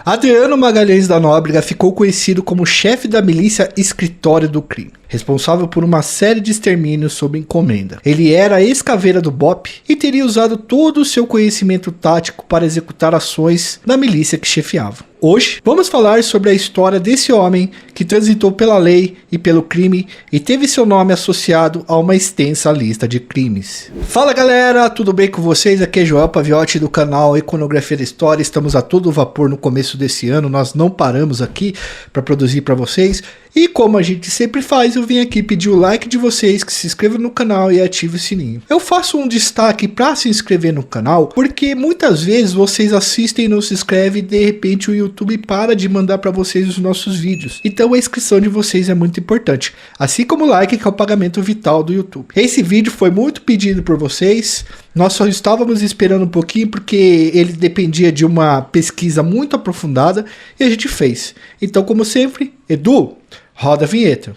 Adriano Magalhães da Nóbrega ficou conhecido como chefe da milícia Escritório do Crime, responsável por uma série de extermínios sob encomenda. Ele era ex-caveira do BOPE e teria usado todo o seu conhecimento tático para executar ações da milícia que chefiava. Hoje, vamos falar sobre a história desse homem que transitou pela lei e pelo crime e teve seu nome associado a uma extensa lista de crimes. Fala galera, tudo bem com vocês? Aqui é Joel Paviotti do canal Iconografia da História. Estamos a todo vapor no começo desse ano, nós não paramos aqui para produzir para vocês. E como a gente sempre faz, eu vim aqui pedir o like de vocês, que se inscrevam no canal e ative o sininho. Eu faço um destaque para se inscrever no canal, porque muitas vezes vocês assistem e não se inscrevem e de repente o YouTube para de mandar para vocês os nossos vídeos. Então a inscrição de vocês é muito importante, assim como o like, que é o pagamento vital do YouTube. Esse vídeo foi muito pedido por vocês, nós só estávamos esperando um pouquinho porque ele dependia de uma pesquisa muito aprofundada e a gente fez. Então, como sempre, Edu, roda a vinheta.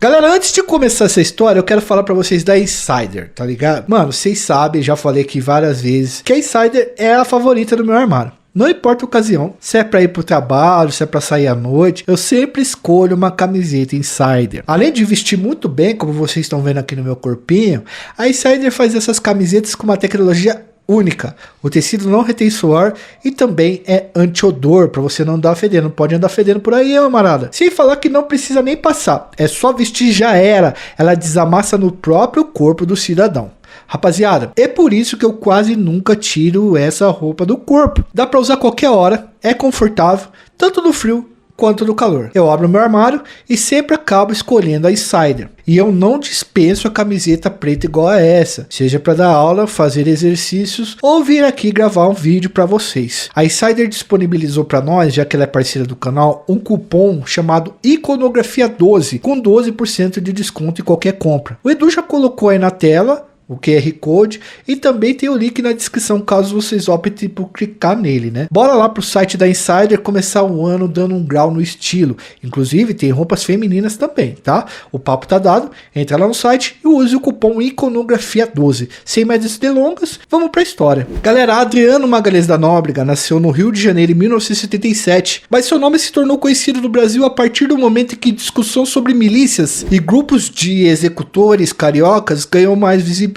Galera, antes de começar essa história, eu quero falar pra vocês da Insider, tá ligado? Mano, vocês sabem, já falei aqui várias vezes, que a Insider é a favorita do meu armário. Não importa a ocasião, se é pra ir pro trabalho, se é pra sair à noite, eu sempre escolho uma camiseta Insider. Além de vestir muito bem, como vocês estão vendo aqui no meu corpinho, a Insider faz essas camisetas com uma tecnologia única. O tecido não retém suor e também é anti-odor, para você não andar fedendo. Não pode andar fedendo por aí, camarada. Sem falar que não precisa nem passar, é só vestir, já era. Ela desamassa no próprio corpo do cidadão. Rapaziada, é por isso que eu quase nunca tiro essa roupa do corpo. Dá pra usar qualquer hora, é confortável, tanto no frio quanto no calor. Eu abro meu armário e sempre acabo escolhendo a Insider. E eu não dispenso a camiseta preta igual a essa, seja para dar aula, fazer exercícios ou vir aqui gravar um vídeo para vocês. A Insider disponibilizou para nós, já que ela é parceira do canal, um cupom chamado Iconografia 12, com 12% de desconto em qualquer compra. O Edu já colocou aí na tela o QR Code e também tem o link na descrição caso vocês optem por clicar nele, né? Bora lá pro site da Insider começar o ano dando um grau no estilo. Inclusive tem roupas femininas também, tá? O papo tá dado, entra lá no site e use o cupom Iconografia 12. Sem mais delongas, vamos pra história. Galera, Adriano Magalhães da Nóbrega nasceu no Rio de Janeiro em 1977, mas seu nome se tornou conhecido no Brasil a partir do momento em que discussão sobre milícias e grupos de executores cariocas ganhou mais visibilidade.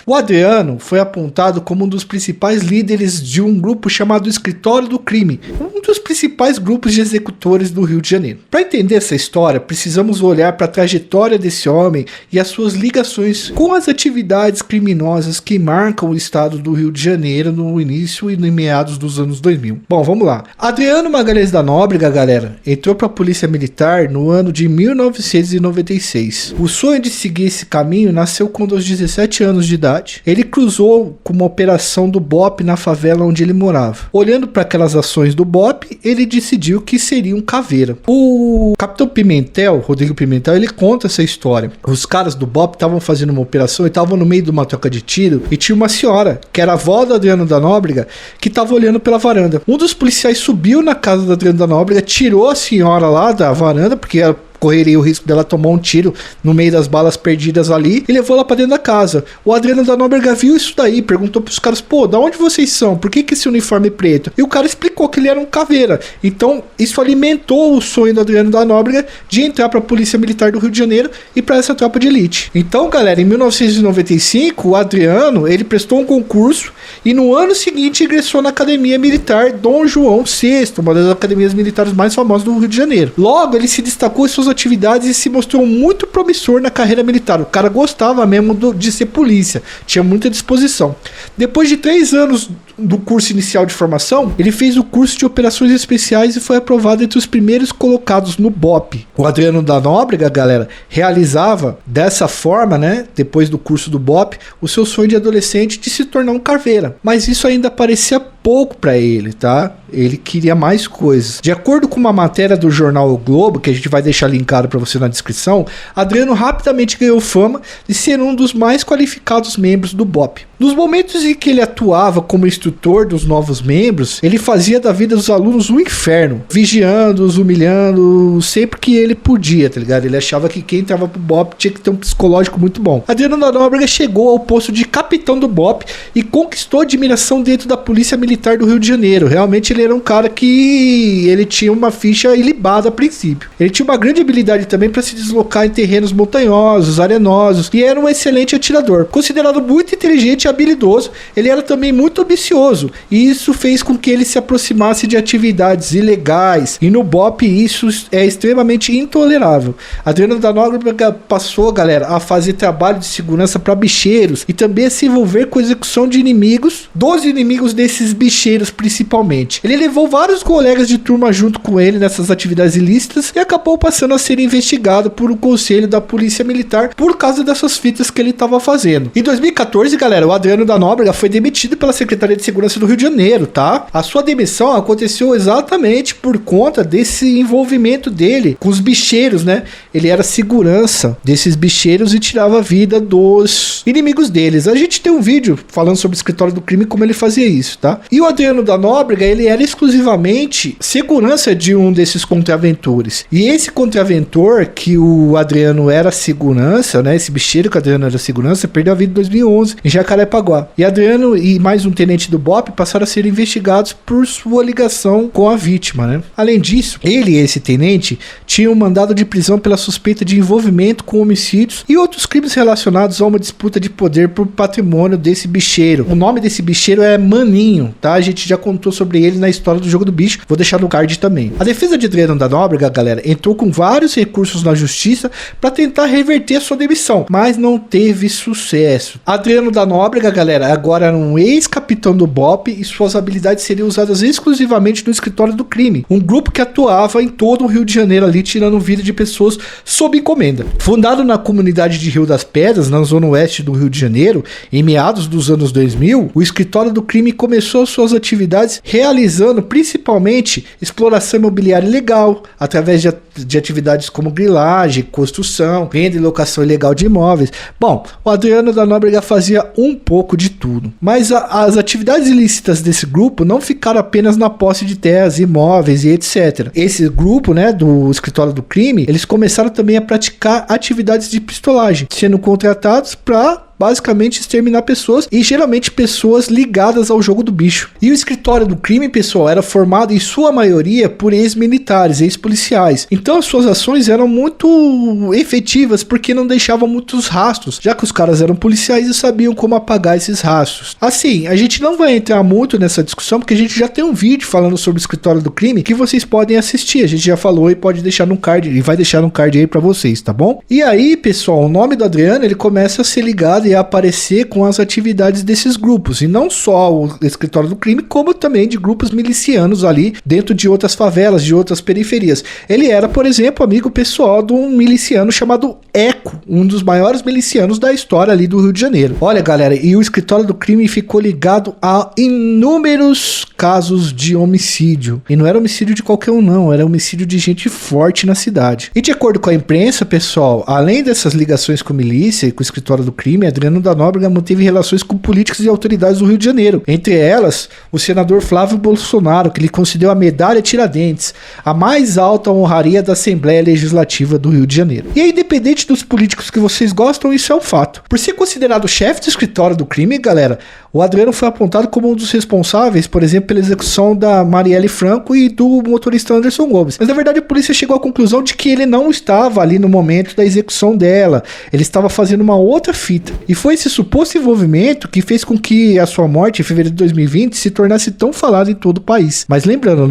O Adriano foi apontado como um dos principais líderes de um grupo chamado Escritório do Crime, um dos principais grupos de executores do Rio de Janeiro. Para entender essa história, precisamos olhar para a trajetória desse homem e as suas ligações com as atividades criminosas que marcam o estado do Rio de Janeiro no início e no meados dos anos 2000. Bom, vamos lá. Adriano Magalhães da Nóbrega, galera, entrou para a Polícia Militar no ano de 1996. O sonho de seguir esse caminho nasceu quando aos 17 anos de idade, ele cruzou com uma operação do BOPE na favela onde ele morava. Olhando para aquelas ações do BOPE, ele decidiu que seria um caveira. O Capitão Pimentel, Rodrigo Pimentel, ele conta essa história. Os caras do BOPE estavam fazendo uma operação e estavam no meio de uma troca de tiro e tinha uma senhora, que era a avó do Adriano da Nóbrega, que estava olhando pela varanda. Um dos policiais subiu na casa do Adriano da Nóbrega, tirou a senhora lá da varanda, porque correria o risco dela tomar um tiro no meio das balas perdidas ali e levou ela pra dentro da casa. O Adriano da Nóbrega viu isso daí, perguntou pros caras, pô, da onde vocês são? Por que esse uniforme preto? E o cara explicou que ele era um caveira. Então isso alimentou o sonho do Adriano da Nóbrega de entrar pra Polícia Militar do Rio de Janeiro e pra essa tropa de elite. Então, galera, em 1995, o Adriano, ele prestou um concurso e no ano seguinte ingressou na Academia Militar Dom João VI, uma das academias militares mais famosas do Rio de Janeiro. Logo, ele se destacou em suas atividades e se mostrou muito promissor na carreira militar. O cara gostava mesmo de ser polícia, tinha muita disposição. Depois de 3 anos do curso inicial de formação, ele fez o curso de operações especiais e foi aprovado entre os primeiros colocados no BOPE. O Adriano da Nóbrega, galera, realizava dessa forma, né, depois do curso do BOPE, o seu sonho de adolescente de se tornar um caveira. Mas isso ainda parecia pouco para ele, tá? Ele queria mais coisas. De acordo com uma matéria do jornal O Globo, que a gente vai deixar linkado para você na descrição, Adriano rapidamente ganhou fama de ser um dos mais qualificados membros do BOPE. Nos momentos em que ele atuava como instrutor instrutor dos novos membros, ele fazia da vida dos alunos um inferno, vigiando-os, humilhando, sempre que ele podia, tá ligado? Ele achava que quem entrava pro BOP tinha que ter um psicológico muito bom. Adriano da Nóbrega chegou ao posto de capitão do BOP e conquistou admiração dentro da Polícia Militar do Rio de Janeiro. Realmente ele era um cara que ele tinha uma ficha ilibada a princípio. Ele tinha uma grande habilidade também para se deslocar em terrenos montanhosos, arenosos, e era um excelente atirador. Considerado muito inteligente e habilidoso, ele era também muito ambicioso, e isso fez com que ele se aproximasse de atividades ilegais, e no BOP isso é extremamente intolerável. Adriano da Nóbrega passou, galera, a fazer trabalho de segurança para bicheiros e também a se envolver com a execução de inimigos, dos inimigos desses bicheiros principalmente. Ele levou vários colegas de turma junto com ele nessas atividades ilícitas e acabou passando a ser investigado por um conselho da Polícia Militar por causa dessas fitas que ele estava fazendo. Em 2014, galera, o Adriano da Nóbrega foi demitido pela Secretaria de Segurança do Rio de Janeiro, tá? A sua demissão aconteceu exatamente por conta desse envolvimento dele com os bicheiros, né? Ele era segurança desses bicheiros e tirava a vida dos inimigos deles. A gente tem um vídeo falando sobre o escritório do crime, como ele fazia isso, tá? E o Adriano da Nóbrega, ele era exclusivamente segurança de um desses contraventores. E esse contraventor, que o Adriano era segurança, né? Esse bicheiro que o Adriano era segurança, perdeu a vida em 2011, em Jacarepaguá. E Adriano e mais um tenente do BOP passaram a ser investigados por sua ligação com a vítima, né? Além disso, ele e esse tenente tinham um mandado de prisão pela suspeita de envolvimento com homicídios e outros crimes relacionados a uma disputa de poder por patrimônio desse bicheiro. O nome desse bicheiro é Maninho, tá? A gente já contou sobre ele na história do Jogo do Bicho, vou deixar no card também. A defesa de Adriano da Nóbrega, galera, entrou com vários recursos na justiça para tentar reverter a sua demissão, mas não teve sucesso. Adriano da Nóbrega, galera, agora era um ex-capitão do BOP e suas habilidades seriam usadas exclusivamente no escritório do crime, um grupo que atuava em todo o Rio de Janeiro ali, tirando vida de pessoas sob encomenda. Fundado na comunidade de Rio das Pedras, na zona oeste do Rio de Janeiro, em meados dos anos 2000, o escritório do crime começou suas atividades realizando principalmente exploração imobiliária ilegal, através de atividades como grilagem, construção, venda e locação ilegal de imóveis. Bom, o Adriano da Nóbrega fazia um pouco de tudo, mas as atividades ilícitas desse grupo não ficaram apenas na posse de terras, imóveis e etc. Esse grupo, né, do escritório do crime, eles começaram também a praticar atividades de pistolagem, sendo contratados para basicamente exterminar pessoas, e geralmente pessoas ligadas ao jogo do bicho. E o escritório do crime, pessoal, era formado em sua maioria por ex-militares, ex-policiais. Então as suas ações eram muito efetivas porque não deixavam muitos rastros, já que os caras eram policiais e sabiam como apagar esses rastros. Assim, a gente não vai entrar muito nessa discussão porque a gente já tem um vídeo falando sobre o escritório do crime que vocês podem assistir. A gente já falou e pode deixar no card, e vai deixar no card aí pra vocês, tá bom? E aí, pessoal, o nome do Adriano, ele começa a ser ligado e a aparecer com as atividades desses grupos, e não só o escritório do crime, como também de grupos milicianos ali dentro de outras favelas, de outras periferias. Ele era, por exemplo, amigo pessoal de um miliciano chamado Eco, um dos maiores milicianos da história ali do Rio de Janeiro. Olha, galera, e o escritório do crime ficou ligado a inúmeros casos de homicídio, e não era homicídio de qualquer um não, era homicídio de gente forte na cidade. E de acordo com a imprensa, pessoal, além dessas ligações com milícia e com o escritório do crime, Adriano da Nóbrega manteve relações com políticos e autoridades do Rio de Janeiro. Entre elas, o senador Flávio Bolsonaro, que lhe concedeu a medalha Tiradentes, a mais alta honraria da Assembleia Legislativa do Rio de Janeiro. E independente dos políticos que vocês gostam, isso é um fato. Por ser considerado chefe do escritório do crime, galera, o Adriano foi apontado como um dos responsáveis, por exemplo, pela execução da Marielle Franco e do motorista Anderson Gomes. Mas na verdade a polícia chegou à conclusão de que ele não estava ali no momento da execução dela. Ele estava fazendo uma outra fita. E foi esse suposto envolvimento que fez com que a sua morte em fevereiro de 2020 se tornasse tão falada em todo o país. Mas lembrando,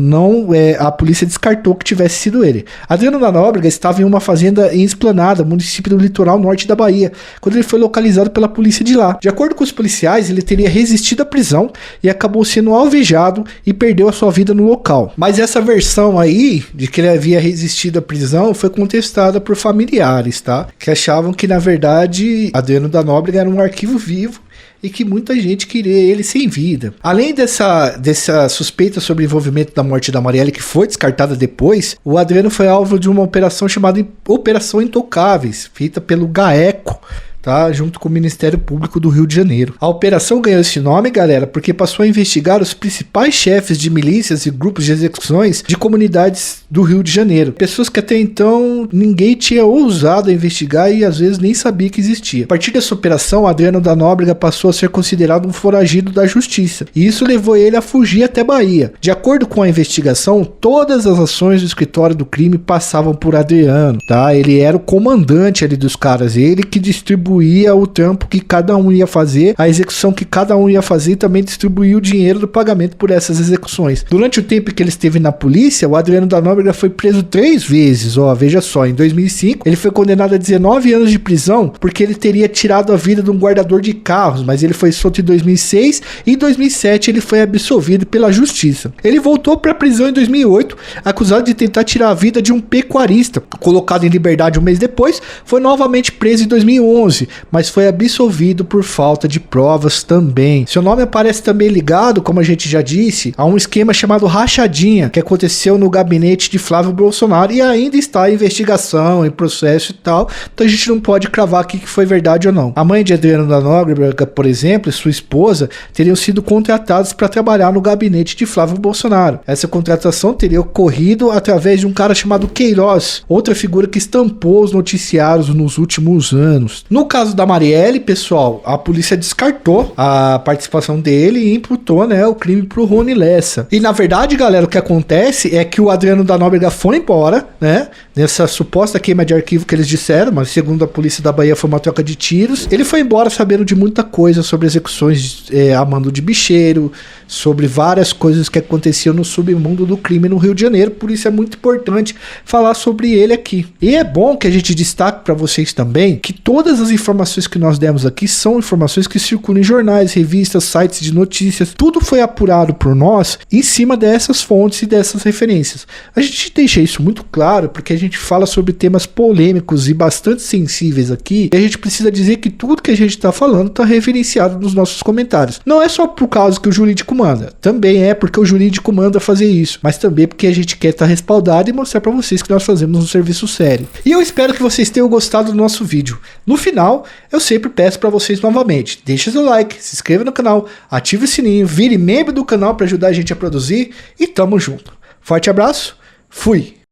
a polícia descartou que tivesse sido ele. Adriano da Nóbrega estava em uma fazenda em Esplanada, município do litoral norte da Bahia, quando ele foi localizado pela polícia de lá. De acordo com os policiais, ele teria resistido à prisão e acabou sendo alvejado e perdeu a sua vida no local. Mas essa versão aí, de que ele havia resistido à prisão, foi contestada por familiares, tá? Que achavam que, na verdade, Adriano da Nóbrega era um arquivo vivo e que muita gente queria ele sem vida. Além dessa suspeita sobre o envolvimento da morte da Marielle, que foi descartada depois, o Adriano foi alvo de uma operação chamada Operação Intocáveis, feita pelo GAECO, tá? Junto com o Ministério Público do Rio de Janeiro. A operação ganhou esse nome, galera, porque passou a investigar os principais chefes de milícias e grupos de execuções de comunidades do Rio de Janeiro. Pessoas que até então ninguém tinha ousado a investigar e às vezes nem sabia que existia. A partir dessa operação, Adriano da Nóbrega passou a ser considerado um foragido da justiça, e isso levou ele a fugir até Bahia. De acordo com a investigação, todas as ações do escritório do crime passavam por Adriano, tá? Ele era o comandante ali dos caras, ele que distribuía o trampo que cada um ia fazer, a execução que cada um ia fazer, e também distribuía o dinheiro do pagamento por essas execuções. Durante o tempo que ele esteve na polícia, o Adriano da Nóbrega foi preso 3 vezes, ó, veja só. Em 2005, ele foi condenado a 19 anos de prisão porque ele teria tirado a vida de um guardador de carros, mas ele foi solto em 2006 e em 2007 ele foi absolvido pela justiça. Ele voltou para a prisão em 2008, acusado de tentar tirar a vida de um pecuarista. Colocado em liberdade um mês depois, foi novamente preso em 2011, mas foi absolvido por falta de provas também. Seu nome aparece também ligado, como a gente já disse, a um esquema chamado Rachadinha, que aconteceu no gabinete de Flávio Bolsonaro e ainda está em investigação, em processo e tal, então a gente não pode cravar aqui que foi verdade ou não. A mãe de Adriano da Nóbrega, por exemplo, e sua esposa teriam sido contratados para trabalhar no gabinete de Flávio Bolsonaro. Essa contratação teria ocorrido através de um cara chamado Queiroz, outra figura que estampou os noticiários nos últimos anos. No caso da Marielle, pessoal, a polícia descartou a participação dele e imputou, né, o crime pro Rony Lessa. E na verdade, galera, o que acontece é que o Adriano da Nóbrega foi embora, né, nessa suposta queima de arquivo que eles disseram, mas segundo a polícia da Bahia foi uma troca de tiros. Ele foi embora sabendo de muita coisa sobre execuções a mando de bicheiro, sobre várias coisas que aconteciam no submundo do crime no Rio de Janeiro, por isso é muito importante falar sobre ele aqui. E é bom que a gente destaque para vocês também que todas as informações que nós demos aqui são informações que circulam em jornais, revistas, sites de notícias, tudo foi apurado por nós em cima dessas fontes e dessas referências. A gente deixa isso muito claro porque a gente fala sobre temas polêmicos e bastante sensíveis aqui, e a gente precisa dizer que tudo que a gente está falando está referenciado nos nossos comentários. Não é só por causa que o jurídico manda, também é porque o jurídico manda fazer isso, mas também porque a gente quer estar respaldado e mostrar para vocês que nós fazemos um serviço sério. E eu espero que vocês tenham gostado do nosso vídeo. No final, eu sempre peço para vocês novamente, deixe seu like, se inscreva no canal, ative o sininho, vire membro do canal para ajudar a gente a produzir e tamo junto. Forte abraço, fui!